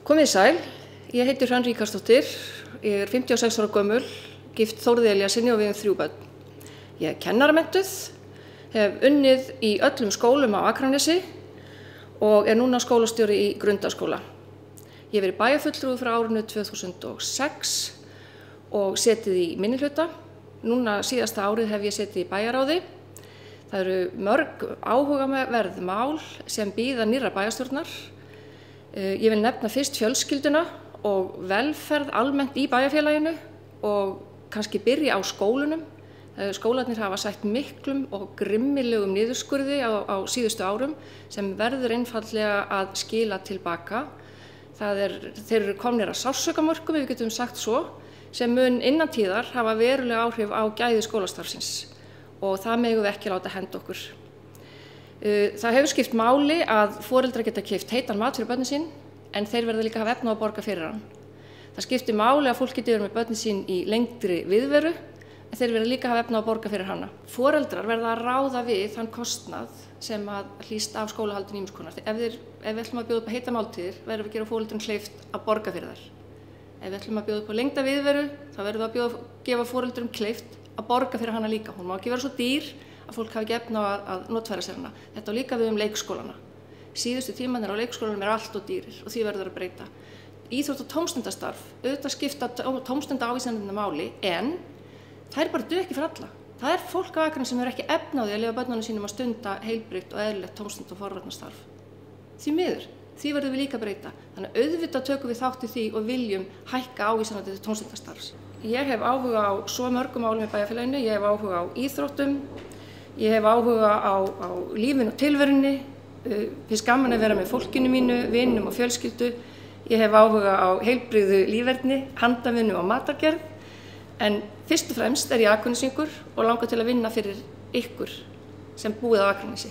Komið sæl, ég heiti Hrönn Ríkharðsdóttir, ég 56 ára gömul, gift Þórði Elíassyni og við 3 börn. Ég kennaramenntuð, hef unnið í öllum skólum á Akranesi og núna skólastjóri í Grundaskóla. Ég hef verið bæjarfulltrúi frá árinu 2006 og setið í minnihluta. Núna síðasta árið hef ég setið í bæjarráði. Það eru mörg áhugaverð mál sem bíða nýrrar bæjarstjórnar. Ég vil nefna fyrst fjölskylduna og velferð almennt í bæjarfélaginu og kannski byrja á skólunum. Skólarnir hafa sætt miklum og grimmilegum niðurskurði á síðustu árum sem verður einfaldlega að skila tilbaka. Þeir eru komnir að sársaukamörkum, við getum sagt svo, sem mun innan tíðar hafa verulega áhrif á gæði skólastarfsins og það megum við ekki láta henda okkur. Það hefur skipt máli að foreldrar geta keypt heitan mat fyrir börnin sín en þeir verða líka að hafa efni á að borga fyrir hann. Það skiptir máli að fólk geti verið með börnin sín í lengri viðveru en þeir verða líka að hafa efni á að borga fyrir hana. Foreldrar verða að ráða við þann kostnað sem að hlýst af skólahaldinu ýmiss konar. Ef við ætlum að bjóða upp á heita máltíðir verðum við að gera foreldrum kleift að borga fyrir þær. Ef við ætlum að bjóða upp á lengda viðveru þá verðum við að gefa foreldrum kleift að borga fyrir hana líka. Hún má ekki vera svo dýr að fólk hafi ekki efni á að notfæra sér hana. Þetta á líka við leikskólana. Síðustu tímanir á leikskólanum allt of dýrir og því verður að breyta. Íþrótt- og tómstundastarf, auðvitað skipta tómstundaávísanirnar máli en þær bara duga ekki fyrir alla. Það fólk á Akranesi sem ekki efni á því að leyfa börnunum sínum að stunda heilbrigt og eðlilegt tómstund- og forvarnastarf. Því miður, því verður við líka að breyta. Þannig að auðvitað tökum við þátt í því og viljum hækka ávísanir til tómstundastarfs. Ég hef áhuga á svo mörgum málum í bæjarfélaginu, ég hef áhuga á íþróttum, ég hef áhuga á lífinu og tilverunni, finnst gaman að vera með fólkinu mínu, vinum og fjölskyldu. Ég hef áhuga á heilbrigðu líferni, handavinnu og matargerð. En fyrst og fremst ég Akranesingur og langar til að vinna fyrir ykkur sem búið á Akranesi.